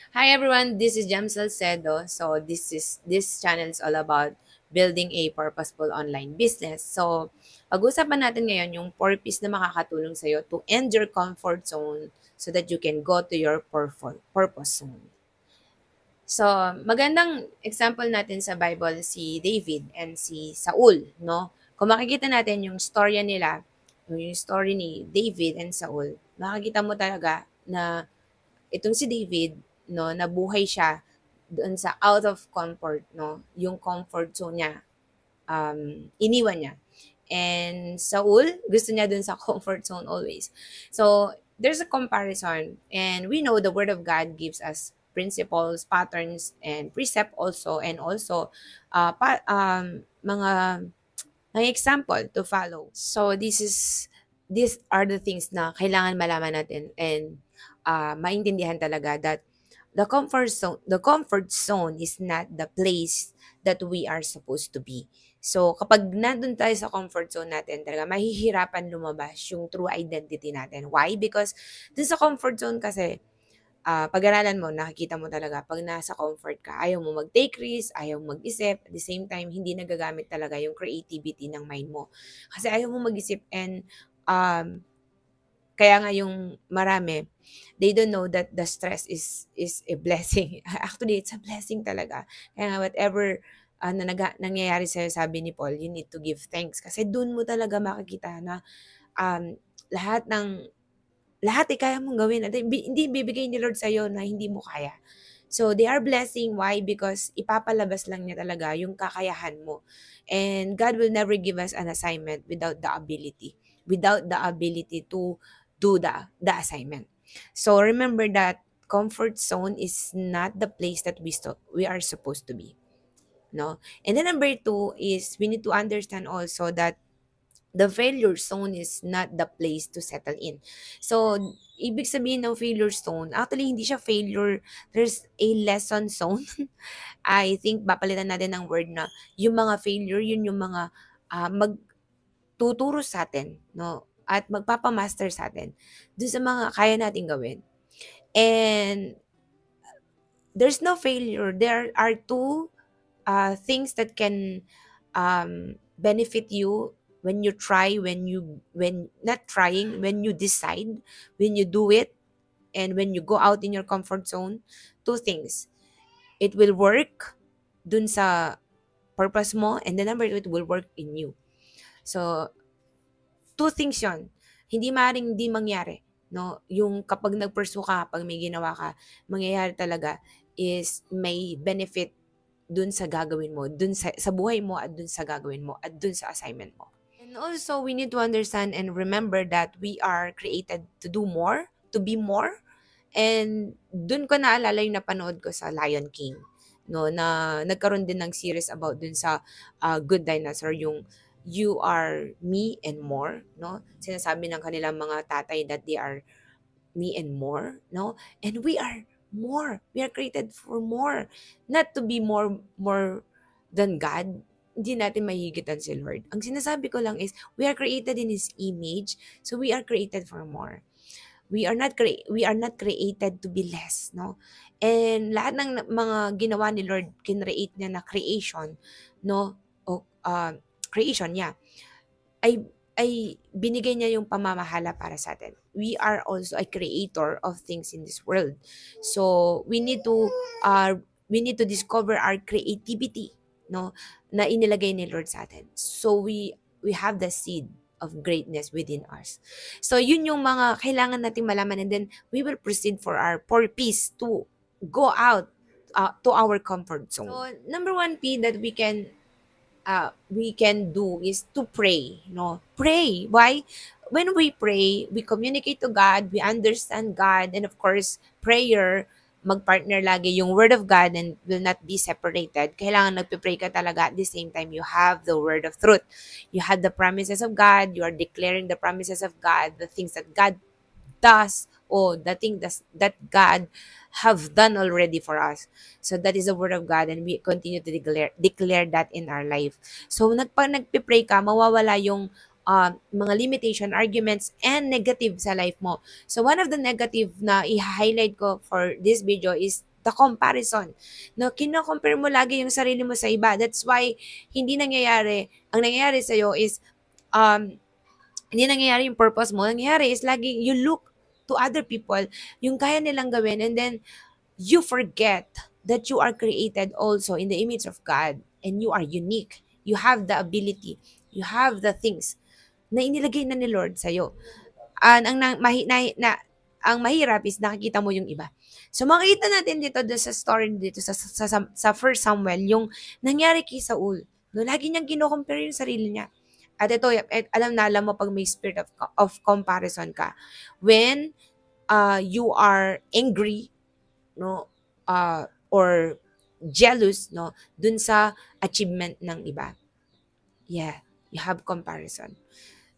Hi everyone, this is Jem Salcedo. So this channel is all about building a purposeful online business. So pag-usapan natin ngayon yung 4 P's na makakatulong sa iyo to end your comfort zone so that you can go to your purpose zone. So, magandang example natin sa Bible si David and si Saul, no? Kung makikita natin yung storya nila, yung story ni David and Saul, makikita mo talaga na itong si David, no, nabuhay siya doon sa out of comfort, no, yung comfort zone niya, iniwan niya. And Saul, gusto niya doon sa comfort zone always. So, there's a comparison. And we know the Word of God gives us principles, patterns, and precept also. And also, mga example to follow. So, these are the things na kailangan malaman natin and maintindihan talaga that the comfort zone is not the place that we are supposed to be. So, kapag nandun tayo sa comfort zone natin, talaga mahihirapan lumabas yung true identity natin. Why? Because dun sa comfort zone kasi, pag-aralan mo, nakikita mo talaga, pag nasa comfort ka, ayaw mo mag-take risk, ayaw mo mag-isip, at the same time, hindi nagagamit talaga yung creativity ng mind mo. Kasi ayaw mo mag-isip and um, kaya nga yung marami, they don't know that the stress is a blessing. Actually, it's a blessing talaga. Kaya nga whatever nangyayari sa'yo, sabi ni Paul, you need to give thanks. Kasi dun mo talaga makikita na um, lahat ng lahat kaya mong gawin at hindi bibigay ni Lord sa'yo na hindi mo kaya. So, they are blessing. Why? Because ipapalabas lang niya talaga yung kakayahan mo. And God will never give us an assignment without the ability to do the assignment. So, remember that comfort zone is not the place that we are supposed to be. No? And then number two is we need to understand also that the failure zone is not the place to settle in. So, ibig sabihin ng failure zone, actually hindi siya failure, there's a lesson zone. I think papalitan natin ng word na yung mga failure, yun yung mga magtuturo sa atin, no? At magpapamaster sa atin dun sa mga kaya nating gawin. And there's no failure. There are two things that can benefit you when you try, when not trying, when you decide, when you do it, and when you go out in your comfort zone. Two things. It will work dun sa purpose mo, and the number two, it will work in you. So, two things yon. Hindi maaaring hindi mangyari. No? Yung kapag nag-pursue ka, kapag may ginawa ka, mangyayari talaga is may benefit dun sa gagawin mo, dun sa buhay mo at dun sa gagawin mo at dun sa assignment mo. And also, we need to understand and remember that we are created to do more, to be more. And dun ko naalala yung napanood ko sa Lion King, no, na nagkaroon din ng series about dun sa Good Dinosaur, yung you are me and more, no? Sinasabi ng kanilang mga tatay that they are me and more, no? And we are more. We are created for more. Not to be more than God. Hindi natin mahigitan si Lord. Ang sinasabi ko lang is, we are created in His image, so we are created for more. We are not created to be less, no? And lahat ng mga ginawa ni Lord, kinreate niya na creation, no? O creation niya ay binigay niya yung pamamahala para sa atin. We are also a creator of things in this world. So we need to discover our creativity, no, na inilagay ni Lord sa atin. So we have the seed of greatness within us. So yun yung mga kailangan nating malaman, and then we will proceed for our 4 P's to go out to our comfort zone. So number 1 P that we can do is to pray, no? Pray. Why? When we pray, we communicate to God, we understand God, and of course, prayer, magpartner lagi yung Word of God and will not be separated. Kailangan nagpe-pray ka talaga at the same time you have the Word of truth. You have the promises of God, you are declaring the promises of God, the things that God does or the thing that God have done already for us. So that is the word of God, and we continue to declare that in our life. So pag nagpe-pray ka, mawawala yung mga limitation, arguments, and negative sa life mo. So one of the negative na i-highlight ko for this video is the comparison. No, kino-compare mo lagi yung sarili mo sa iba. That's why hindi nangyayari. Ang nangyayari sa'yo is, um, hindi nangyayari yung purpose mo. Ang nangyayari is lagi you look to other people, yung kaya nilang gawin, and then you forget that you are created also in the image of God and you are unique. You have the ability. You have the things na inilagay na ni Lord sa'yo. Ang mahirap is nakikita mo yung iba. So makikita natin dito sa story dito sa First Samuel yung nangyari kay Saul. No, lagi niyang kino-compare yung sarili niya. At ito, alam mo pag may spirit of comparison ka. When you are angry, no, or jealous, no, dun sa achievement ng iba. Yeah, you have comparison.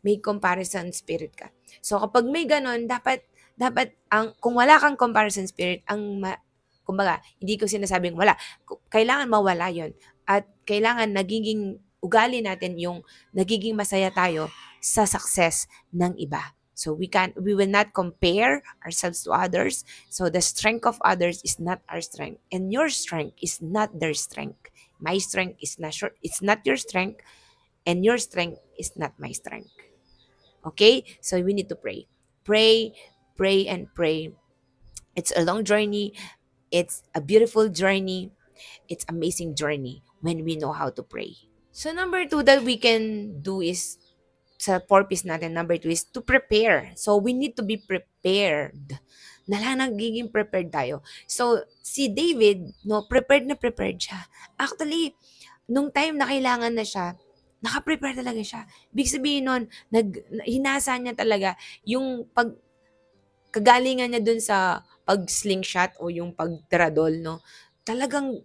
May comparison spirit ka. So kapag may ganon, dapat kung wala kang comparison spirit, kumbaga, hindi ko sinasabing wala. Kailangan mawala 'yon. At kailangan nagiging ugali natin yung nagiging masaya tayo sa success ng iba. So we will not compare ourselves to others. So the strength of others is not our strength, and your strength is not their strength. My strength is not it's not your strength, and your strength is not my strength. Okay? So we need to pray. Pray, pray, and pray. It's a long journey. It's a beautiful journey. It's amazing journey when we know how to pray. So number 2 that we can do is, sa purpose natin, number 2 is to prepare. So we need to be prepared. Nagiging prepared tayo. So si David, no, prepared na prepared siya. Actually, nung time na kailangan na siya, naka-prepare talaga siya. Big sabihin nun, hinasa niya talaga yung kagalingan niya dun sa pag-slingshot o yung pag-tiradol, no? Talagang,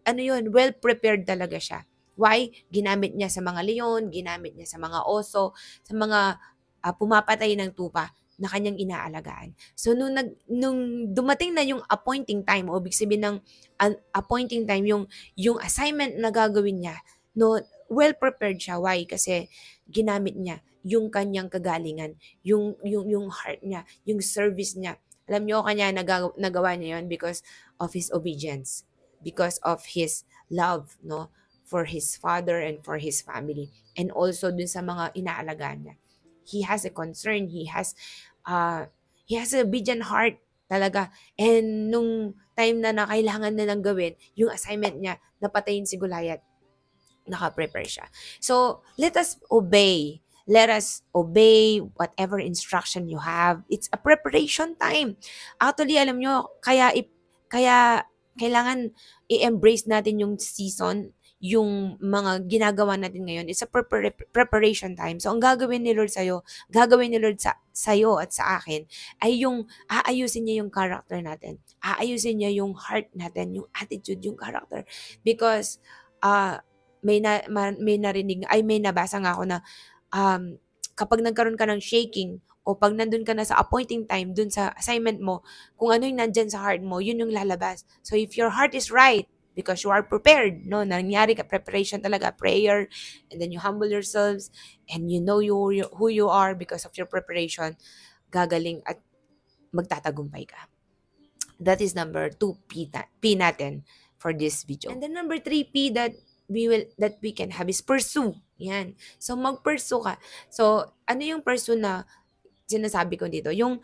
ano yun, well-prepared talaga siya. Why? Ginamit niya sa mga leon, ginamit niya sa mga oso, sa mga pumapatay ng tupa na kanyang inaalagaan. So, nung dumating na yung appointing time, o ibig sabihin ng appointing time, yung assignment na gagawin niya, no, well-prepared siya. Why? Kasi ginamit niya yung kanyang kagalingan, yung heart niya, yung service niya. Alam niyo, kanya nagawa niya yun because of his obedience, because of his love, no, for his father and for his family, and also dun sa mga inaalagaan niya. He has a concern, he has a obedient heart talaga. And nung time na kailangan na lang gawin yung assignment niya, napatayin si Goliath, naka-prepare siya. So, let us obey. Let us obey whatever instruction you have. It's a preparation time. Actually, alam nyo, kaya kailangan i-embrace natin yung season, yung mga ginagawa natin ngayon. It's a preparation time. So, ang gagawin ni Lord sa'yo at sa akin, ay yung aayusin niya yung character natin. Aayusin niya yung heart natin, yung attitude, yung character. Because, may nabasa nga ako na kapag nagkaroon ka ng shaking o pag nandun ka na sa appointing time dun sa assignment mo, kung ano yung nandyan sa heart mo, yun yung lalabas. So if your heart is right, because you are prepared, no, nangyari ka, preparation talaga, prayer, and then you humble yourselves, and you know who you are because of your preparation, gagaling at magtatagumpay ka. That is number 2 P natin for this video. And then number 3 P that we can have is pursue. Yan. So, mag-pursue ka. So, ano yung pursue na sinasabi ko dito? Yung,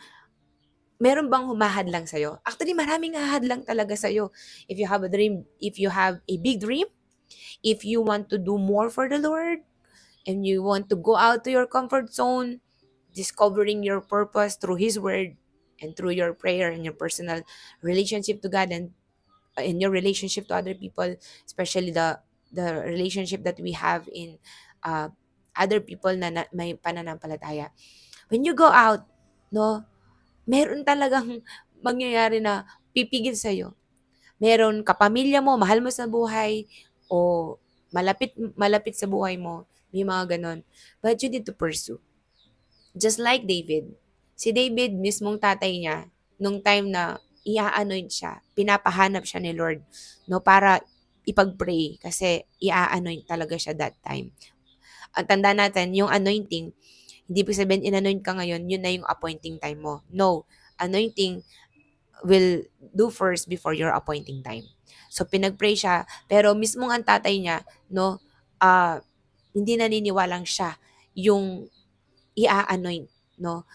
meron bang humahadlang sa'yo? Actually, maraming hahadlang talaga sa'yo. If you have a dream, if you have a big dream, if you want to do more for the Lord, and you want to go out to your comfort zone, discovering your purpose through His Word, and through your prayer and your personal relationship to God, and in your relationship to other people, especially the relationship that we have in other people na may pananampalataya. When you go out, no, meron talagang mangyayari na pipigil sa'yo. Meron kapamilya mo, mahal mo sa buhay, o malapit sa buhay mo, may mga ganon. But you need to pursue. Just like David. Si David, mismong tatay niya, nung time na i-anoint siya, pinapahanap siya ni Lord, no, para ipag-pray kasi i-anoint talaga siya that time. Ang tanda natin, yung anointing, hindi po sabihin in-anoint ka ngayon, yun na yung appointing time mo. No, anointing, will do first before your appointing time. So pinagpray siya, pero mismong ang tatay niya, no, hindi naniniwalang siya yung i-anoint, no,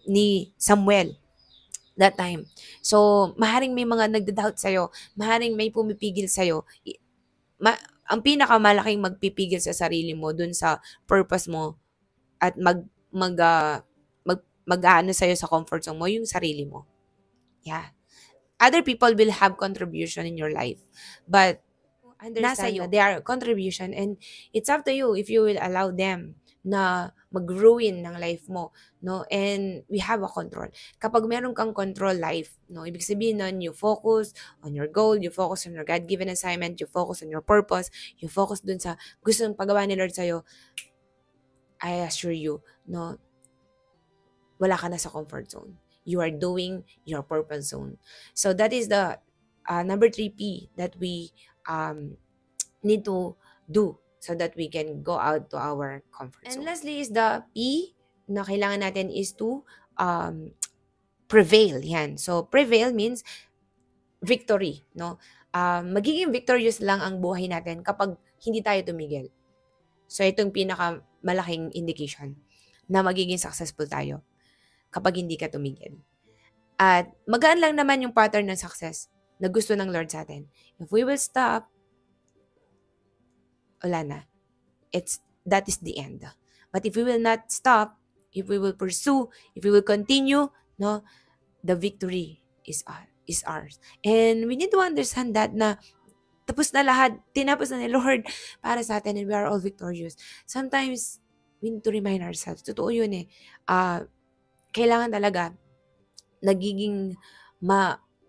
ni Samuel that time. So, maharing may mga nagda-doubt sa'yo, maharing may pumipigil sa'yo. Ang pinakamalaking magpipigil sa sarili mo dun sa purpose mo at mag-aano sa'yo sa comfort zone mo, yung sarili mo. Yeah. Other people will have contribution in your life, but understand na they are contribution, and it's up to you if you will allow them na mag-ruin ng life mo, no? And we have a control. Kapag meron kang control life, no, ibig sabihin nun, you focus on your goal, you focus on your God-given assignment, you focus on your purpose, you focus dun sa gusto ng paggawa ni Lord sa'yo, I assure you, no, wala ka na sa comfort zone. You are doing your purpose zone. So that is the number 3P that we need to do so that we can go out to our comfort zone. And lastly is the P na kailangan natin is to prevail. Yan. So prevail means victory, no? Magiging victorious lang ang buhay natin kapag hindi tayo tumigil. So itong pinakamalaking indication na magiging successful tayo kapag hindi ka tumigil. At magaan lang naman yung pattern ng success na gusto ng Lord sa atin. If we will stop, wala na. That is the end. But if we will not stop, if we will pursue, if we will continue, no, the victory is ours. And we need to understand that na tapos na lahat, tinapos na ni Lord para sa atin, and we are all victorious. Sometimes, we need to remind ourselves, totoo yun eh, kailangan talaga nagiging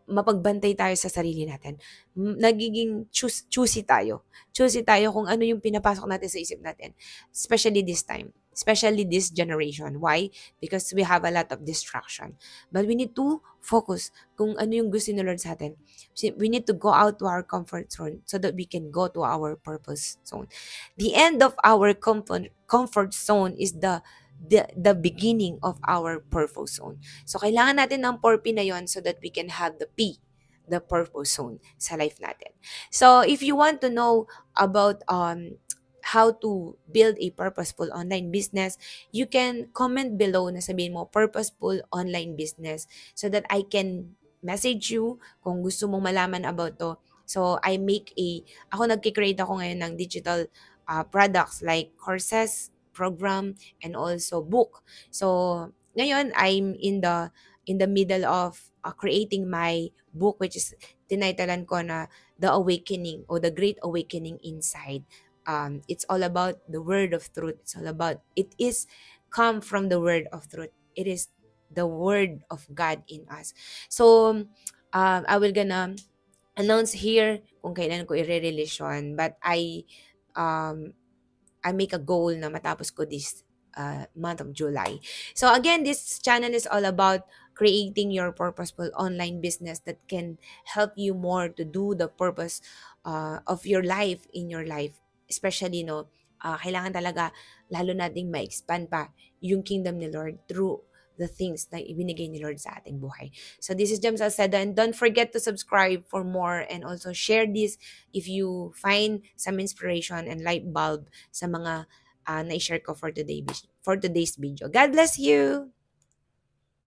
mapagbantay tayo sa sarili natin. Nagiging choosy tayo. Choosy tayo kung ano yung pinapasok natin sa isip natin. Especially this time. Especially this generation. Why? Because we have a lot of distraction. But we need to focus kung ano yung gusto ni Lord sa atin. We need to go out to our comfort zone so that we can go to our purpose zone. The end of our comfort zone is the beginning of our purpose zone. So, kailangan natin ng 4P na yon so that we can have the P, the purpose zone sa life natin. So, if you want to know about how to build a purposeful online business, you can comment below na sabihin mo, purposeful online business, so that I can message you kung gusto mong malaman about to. So, ako nagkikreate ako ngayon ng digital products like courses, program, and also book. So, ngayon, I'm in the middle of creating my book, which is tinitlean ko na The Awakening or The Great Awakening Inside. It's all about the word of truth. It's all about, it is come from the word of truth. It is the word of God in us. So, I will gonna announce here kung kailan ko i-release yun. But I make a goal na matapos ko this month of July. So again, this channel is all about creating your purposeful online business that can help you more to do the purpose of your life in your life. Especially, kailangan talaga lalo nating ma-expand pa yung kingdom ni Lord through the things na ibinigay ni Lord sa ating buhay. So this is Jem Salcedo, and don't forget to subscribe for more, and also share this if you find some inspiration and light bulb sa mga na-share ko for today's video. God bless you!